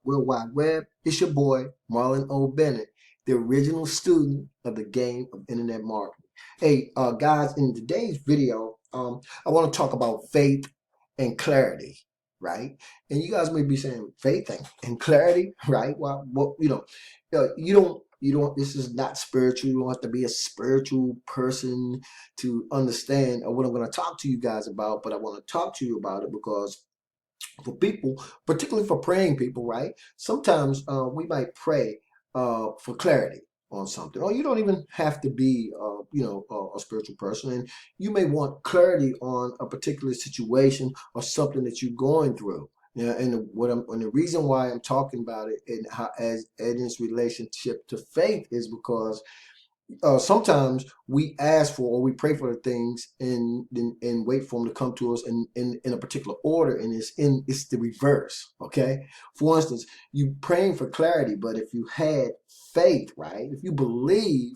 World Wide Web. It's your boy, Marlon O Bennet, the original student of the game of internet marketing. Hey, guys, in today's video, I want to talk about faith and clarity, right? And you guys may be saying faith and clarity, right? Well, this is not spiritual. You don't have to be a spiritual person to understand what I'm going to talk to you guys about, but I want to talk to you about it because for people, particularly for praying people, right? Sometimes we might pray for clarity on something, or you don't even have to be, a spiritual person, and you may want clarity on a particular situation or something that you're going through. Yeah, and the reason why I'm talking about it and how as in its relationship to faith is because sometimes we ask for or we pray for the things and wait for them to come to us in a particular order, and it's the reverse. Okay, for instance, you praying for clarity, but if you had faith, right, if you believe,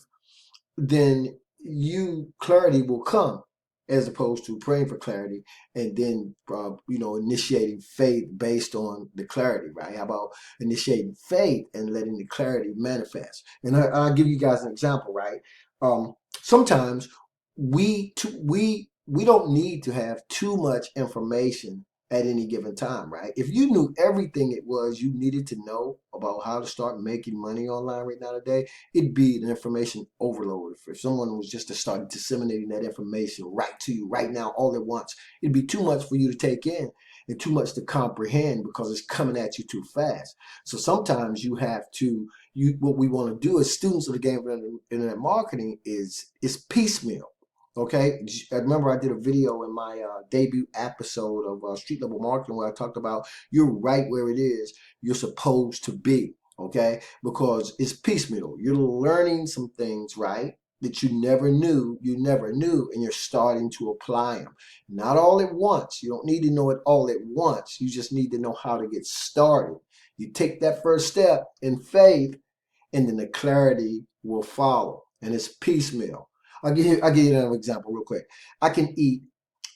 then you clarity will come, as opposed to praying for clarity and then initiating faith based on the clarity, right? How about initiating faith and letting the clarity manifest? And I'll give you guys an example, right? Sometimes we don't need to have too much information at any given time, right? If you knew everything it was you needed to know about how to start making money online right now today, it'd be an information overload. If someone was just to start disseminating that information right to you right now all at once, it'd be too much for you to take in and too much to comprehend because it's coming at you too fast. So sometimes you have to, what we want to do as students of the game of internet marketing is piecemeal. Okay, I remember I did a video in my debut episode of Street Level Marketing where I talked about you're right where it is you're supposed to be. Okay, because it's piecemeal. You're learning some things, right, that you never knew, and you're starting to apply them. Not all at once. You don't need to know it all at once. You just need to know how to get started. You take that first step in faith, and then the clarity will follow. And it's piecemeal. I'll give you another example real quick. I can eat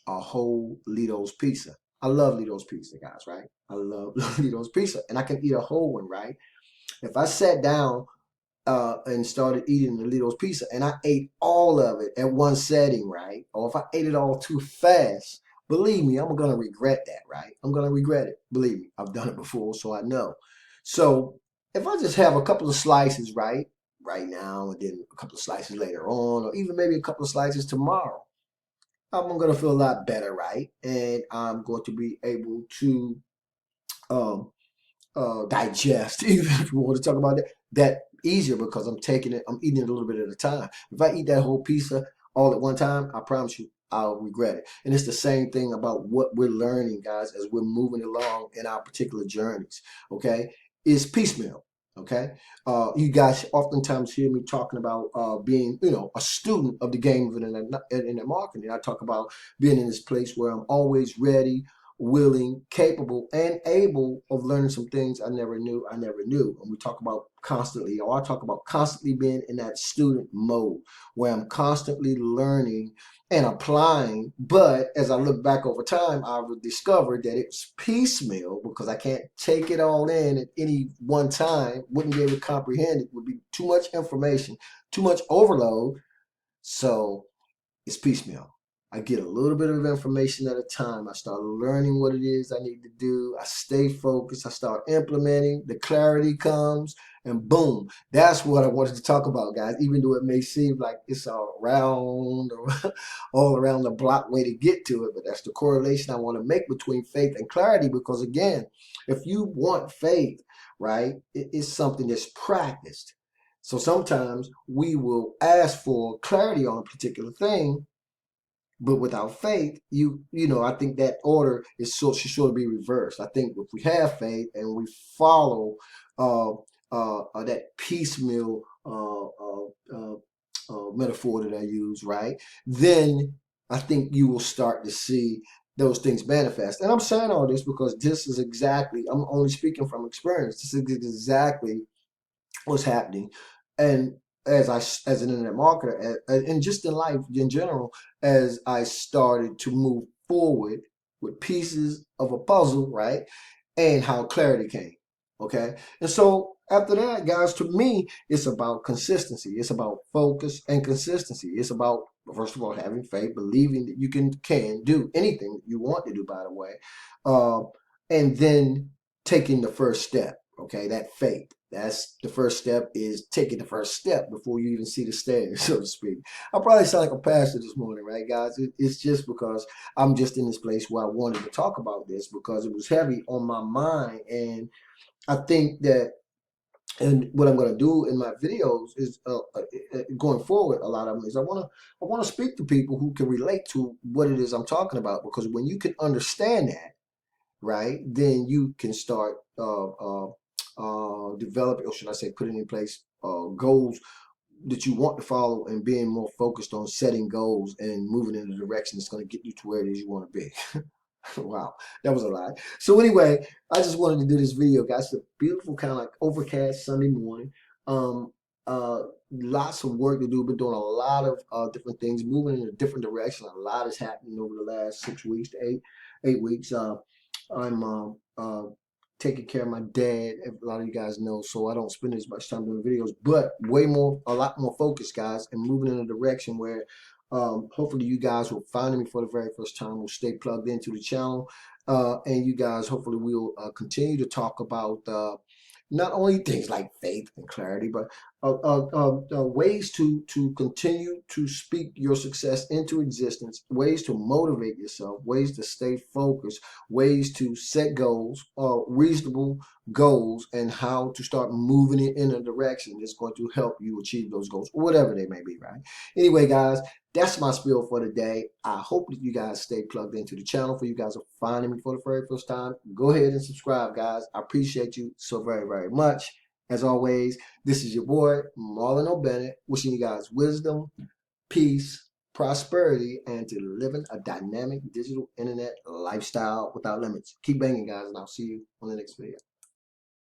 a whole Lido's pizza. I love Lido's pizza, guys, right? I love Lido's pizza. And I can eat a whole one, right? If I sat down and started eating the Lido's pizza and I ate all of it at one setting, right? Or if I ate it all too fast, believe me, I'm going to regret that, right? I'm going to regret it. Believe me, I've done it before, so I know. So if I just have a couple of slices, right now, and then a couple of slices later on, or even maybe a couple of slices tomorrow, I'm going to feel a lot better, right? And I'm going to be able to um, digest, even if you want to talk about that easier because I'm eating it a little bit at a time. If I eat that whole pizza all at one time, I promise you, I'll regret it. And it's the same thing about what we're learning, guys, as we're moving along in our particular journeys. Okay, is piecemeal. Okay, you guys oftentimes hear me talking about being, a student of the game of internet marketing. I talk about being in this place where I'm always ready, willing, capable, and able of learning some things I never knew. And we talk about constantly, or I talk about constantly being in that student mode where I'm constantly learning and applying. But as I look back over time, I've discovered that it's piecemeal because I can't take it all in at any one time, wouldn't be able to comprehend it, would be too much information, too much overload. So it's piecemeal. I get a little bit of information at a time. I start learning what it is I need to do. I stay focused. I start implementing. The clarity comes, and boom. That's what I wanted to talk about, guys. Even though it may seem like it's all around the block way to get to it, but that's the correlation I want to make between faith and clarity. Because again, if you want faith, right, it's something that's practiced. So sometimes we will ask for clarity on a particular thing, but without faith, I think that order should sort of be reversed. I think if we have faith and we follow that piecemeal metaphor that I use, right, then I think you will start to see those things manifest. And I'm saying all this because I'm only speaking from experience. This is exactly what's happening. And as an internet marketer, and just in life in general, as I started to move forward with pieces of a puzzle, right, and how clarity came. Okay. And so after that, guys, to me, it's about consistency. It's about focus and consistency. It's about, first of all, having faith, believing that you can do anything that you want to do, by the way. Uh, and then taking the first step. Okay. That faith. That's the first step, is taking the first step before you even see the stairs, so to speak. I probably sound like a pastor this morning, right, guys? It's just because I'm just in this place where I wanted to talk about this because it was heavy on my mind. And I think that, and what I'm going to do in my videos is going forward, a lot of them is I want to speak to people who can relate to what it is I'm talking about, because when you can understand that, right, then you can start developing, or should I say, putting in place goals that you want to follow, and being more focused on setting goals and moving in the direction that's going to get you to where it is you want to be. Wow, that was a lot. So anyway, I just wanted to do this video, guys. It's a beautiful kind of like overcast Sunday morning. Um, Lots of work to do. Been doing a lot of different things, moving in a different direction. A lot is happening over the last 6 weeks to eight weeks. I'm taking care of my dad. A lot of you guys know, so I don't spend as much time doing videos, but a lot more focused, guys, and moving in a direction where hopefully you guys will find me for the very first time, will stay plugged into the channel, and you guys hopefully will continue to talk about not only things like faith and clarity, but ways to continue to speak your success into existence, ways to motivate yourself, ways to stay focused, ways to set goals, reasonable goals, and how to start moving it in a direction that's going to help you achieve those goals, whatever they may be, right? Anyway, guys, that's my spiel for today. I hope that you guys stay plugged into the channel. For you guys are finding me for the very first time, go ahead and subscribe, guys. I appreciate you so very, very much. As always, this is your boy, Marlon O Bennet, wishing you guys wisdom, peace, prosperity, and to living a dynamic digital internet lifestyle without limits. Keep banging, guys, and I'll see you on the next video.